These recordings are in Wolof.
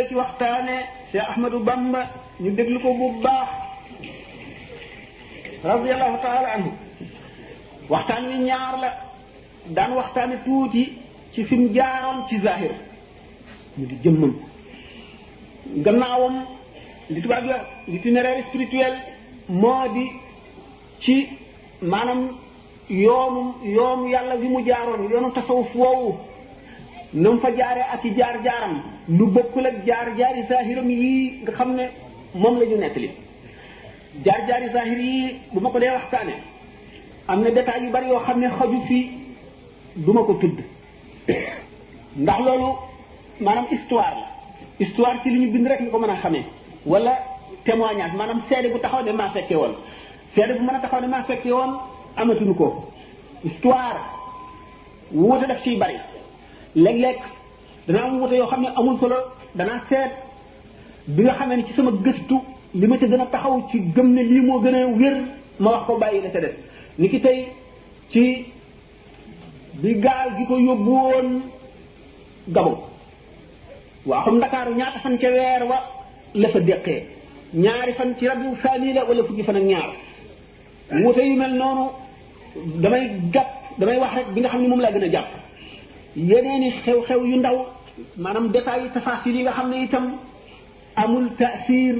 ci waxtaane Cheikh Ahmadou Bamba ñu déglu ko bu baax radiyallahu taala anhu. waxtaan wi ñaar la daan waxtaane tuuti ci fi mu jaaroon ci zahir ñu di jëmmam, gannaawam li tubaab yi wax l'itinéraire spirituel moo di ci maanaam yoonu yàlla bi mu jaaroon, yoonu tasawuf woowu na mu fa jaaree ak i jaar-jaaram lu bokkul ak jaar-jaari zahiram yii nga xam ne moom la ñu nettali. jaar-jaari zahir yii bu ma ko dee waxtaane am na détails yu bari yoo xam ne xaju fii du ma ko tudd ndax loolu maanaam histoire la. histoire ci li ñu bind rek ñu ko mën a xamee, wala témoignage maanaam seede bu taxaw ne maa fekkee woon. seede bu mën a taxaw ne maa fekkee woon amatuñu ko. histoire wuute daf ciy bari. léeg-léeg dana am wuute yoo xam ne amul solo, danaa seet bi nga xamee ne ci sama gëstu li ma ca gën a taxaw ci gëm ne lii moo gën a wér ma wax ko bàyyi la ca def. ni ki tey ci bi gaal gi ko yóbbu woon Gabon waa xam Ndakaaru ñaata fan ca weer wa la fa déqee, ñaari fan ci rabiu saani la wala fukki fan ak ñaar. wuute yu mel noonu damay wax rek bi nga xam ne moom laa gën a jàpp. yeneeni xew-xew yu ndaw maanaam détails yi tafasil yi nga xam ne itam amul taasir,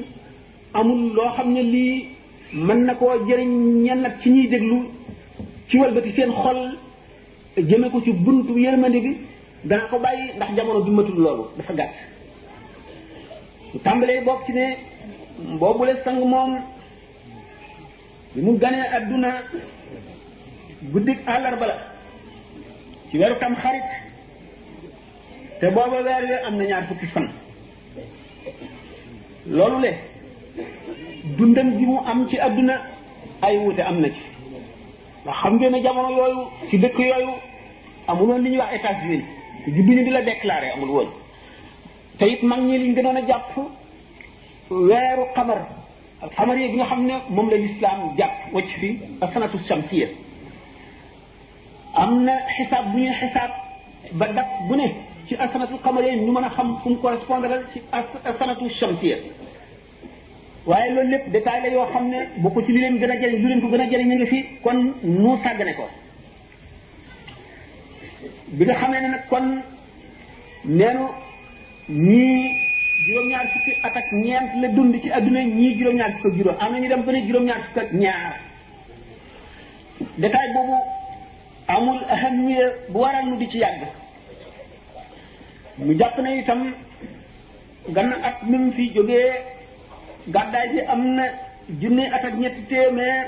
amul loo xam ne lii mën na koo jëriñ ñenn nag ci ñuy déglu ci walbati seen xol jëme ko ci buntu yërmande bi, dana ko bàyyi ndax jamono bi matul loolu dafa gàtt. tàmbalee bokk ci ne boobule sang moom bi mu ganee adduna guddik àllarba la ci weeru tam xarit, te booba weer wi am na ñaar fukki fan. loolu le dundam gi mu am ci adduna ay wuute am na ci ndax xam ngeen ne jamono yooyu ci dëkk yooyu amul woon li ñuy wax États-Unis juddu ñu di la déclaré amul woon. te it mag ñi liñ gënoon a jàpp weeru xamar ak xamar yi bi nga xam ne moom la lislaam jàpp wacc fi asanatu shamsiya am na xisaab bu ñuy xisaab ba dat bu ne ci asanatu xamar yi ñu mën a xam fu mu correspondre ci asanatu shamsiya. waaye loolu lépp détail la yoo xam ne bokku ci li leen gën a jëriñ, lu leen ko gën a jëriñ ñu ngi fi, kon nu sàggane ko. bi nga xamee ne nag kon neenu ñii juróom-ñaar fukki at ak ñeent la dund ci adduna, ñii juróom-ñaar fukk ak juróom, am na ñu dem ba ne juróom-ñaar fukk ak ñaar. détail boobu amul ahamiya bu waral nu di ci yàgg. mu jàpp ne itam ganna at mi mu fi jógee gàddaay bi am na junne at ak ñetti téeméer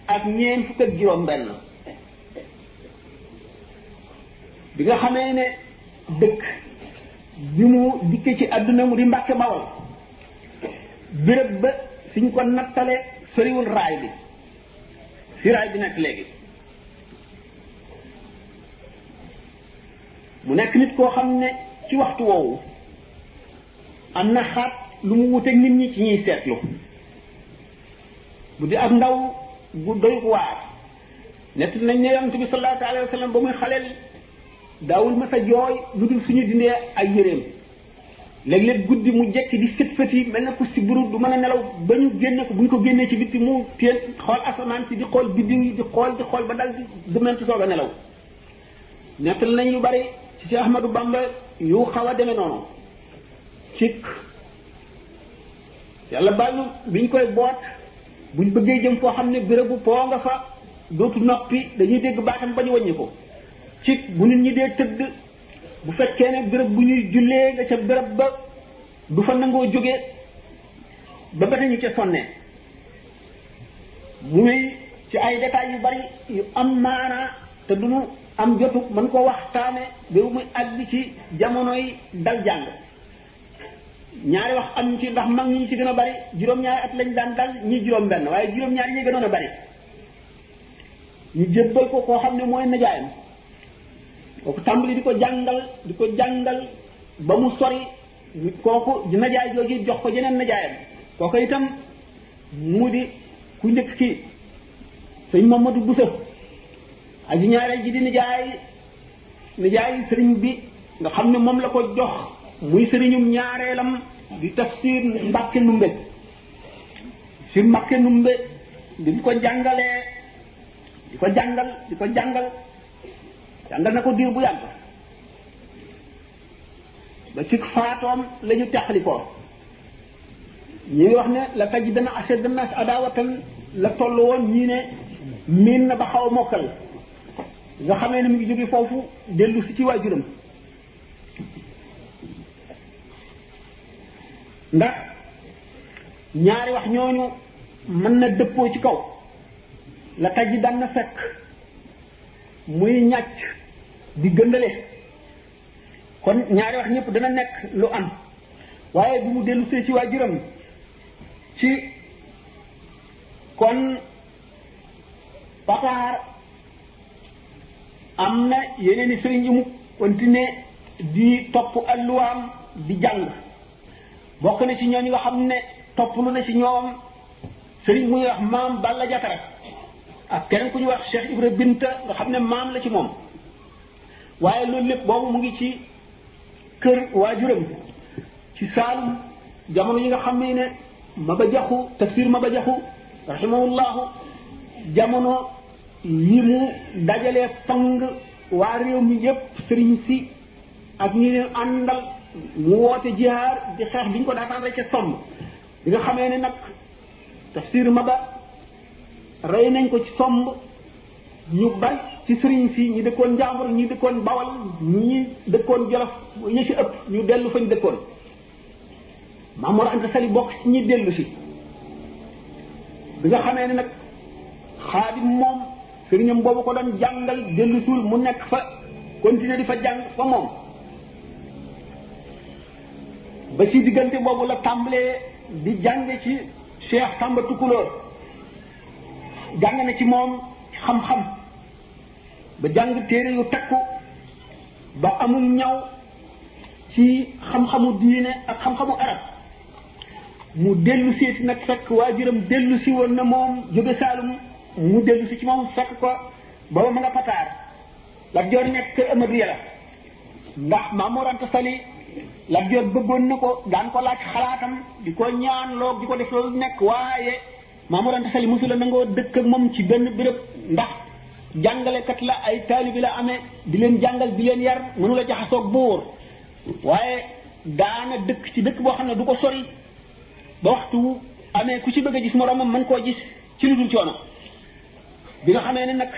ak ñeent fukk ak juróom benn. bi nga xamee ne dëkk bi mu dikkee ci àdduna mu di Mbàkke Bawol, béréb ba fiñ ko nattale soriwul raay bi fi raay bi nekk léegi. mu nekk nit koo xam ne ci waxtu woowu am na xaat lu mu wuteeg nit ñi ci ñuy seetlu. bu di ak ndaw bu doy waar nett nañ ne yonent bi sallallahu alayhi wa sallam ba muy xaleel daawul ma sa jooy lu dul suñu dindee ay yëreem. léeg-léeg guddi mu jekki di fët yi mel na ku si buru du mën a nelaw ba ñu génne ko, bu ñu ko génnee ci bitti mu téen xool asamaan si di xool biddiw yi di xool ba dal di dementu soog a nelaw. nettal nañ lu bari ci Cheikh Ahmadou Bamba yu xaw a demee noonu. cikk yàlla bàyyi biñ koy boot buñ bëggee jëm foo xam ne bérébu poo nga fa dootu noppi dañuy dégg baatam ba ñu wàññi ko. cikk bu nit ñi dee tëdd bu fekkee ne béréb bu ñuy jullee nga ca béréb ba du fa nangoo jógee ba ba ñu ca sonnee. muy ci ay détails yu bari yu am maanaa te duñu am jotu mën ko waxtaane ba muy àgg ci jamonoy dal jàng. ñaari wax am ci ndax mag ñi ci gën a bari juróom-ñaari at lañ daan dal ñii juróom-benn, waaye juróom-ñaari ñi gënoon a bari. ñu jébbal ko koo xam ne mooy najaayam kooku tàmbali di ko jàngal ba mu sori kooku di najaay jooju jox ko jeneen najaayam. kooku itam mu di ku njëkk ki sëñ Mamadou Bousso aji ñaareel ji di nijaay sëriñ bi nga xam ne moom la ko jox muy sëriñum ñaareelam di tafsir Mbàkke Numbe si Mbàkke Numbe bi mu ko jàngalee di ko jàngal na ko diir bu yàgg ba ci faatoom la ñu teqali ko ñi ngi wax ne la tajidanna ashadda an-nas adawatan la toll woon ñii ne miin na ba xaw a mokkal nga xamee ne mu ngi jóge foofu dellu si ci waajuram ndax ñaari wax ñooñu mën na dëppoo ci kaw la tajidanna fekk muy ñàcc di gëndale kon ñaari wax ñëpp dana nekk lu am waaye bu mu dellu see ci waajuram ci kon Pataar am na yeneen i sëriñ yu mu continuer di topp alluwaam di jàng bokk na ci ñooñu nga xam ne topp lu na ci ñoom sëriñ bu ñuy wax maam Balla Jatara ak keneen ku ñuy wax Cheikh Ibra Binta nga xam ne maam la ci moom waaye loolu lépp boobu mu ngi ci kër waajuram ci Saalum jamono yi nga xam ne Maba Jaxu tafsir Maba Jaxu rahimahullahu jamono yi mu dajalee fang waa réew mi yépp sëriñ si ak ñi leen àndal mu woote jihaar di xeex bi ñu ko daataan rek ca somb bi nga xamee ne nag tafsir Maba rey nañ ko ci somb ñu bari ci sëriñ si ñi dëkkoon Njàmbur ñi dëkkoon Bawal ñi dëkkoon Jolof ñi ci ëpp ñu dellu fañ dëkkoon Maam Mor Anta Sali bokk ci ñi dellu si bi nga xamee ne nag Xaadim moom sëriñam boobu ko doon jàngal dellu suul mu nekk fa continuer di fa jàng fa moom ba ci diggante boobu la tàmbalee di jànge ci Cheikh Samba Tukulóor jàng na ci moom xam-xam ba jàng téere yu takku ba amul ñaw ci xam-xamu diine ak xam-xamu arab mu dellu seeti nag fekk waajuram dellu si woon na moom jóge Saalum mu dellu si ci moom fekk ko booba ma nga Pataar Lat Joor nekk kër Amadou Yàlla ndax Maam Mor Anta Sali Lat Joor bëggoon na ko daan ko laaj xalaatam di ko ñaan loog di ko def loolu nekk waaye Maam Mor Anta Sali mosula nangoo dëkk ak moom ci benn béréb ndax jàngalekat la ay taalibi la amee di leen jàngal di leen yar mënu la jaxasoog buur waaye daana dëkk ci dëkk boo xam ne du ko sori ba waxtu amee ku ci bëgg a gis moroomam mën koo gis ci lu dul coono bi nga xamee ne nag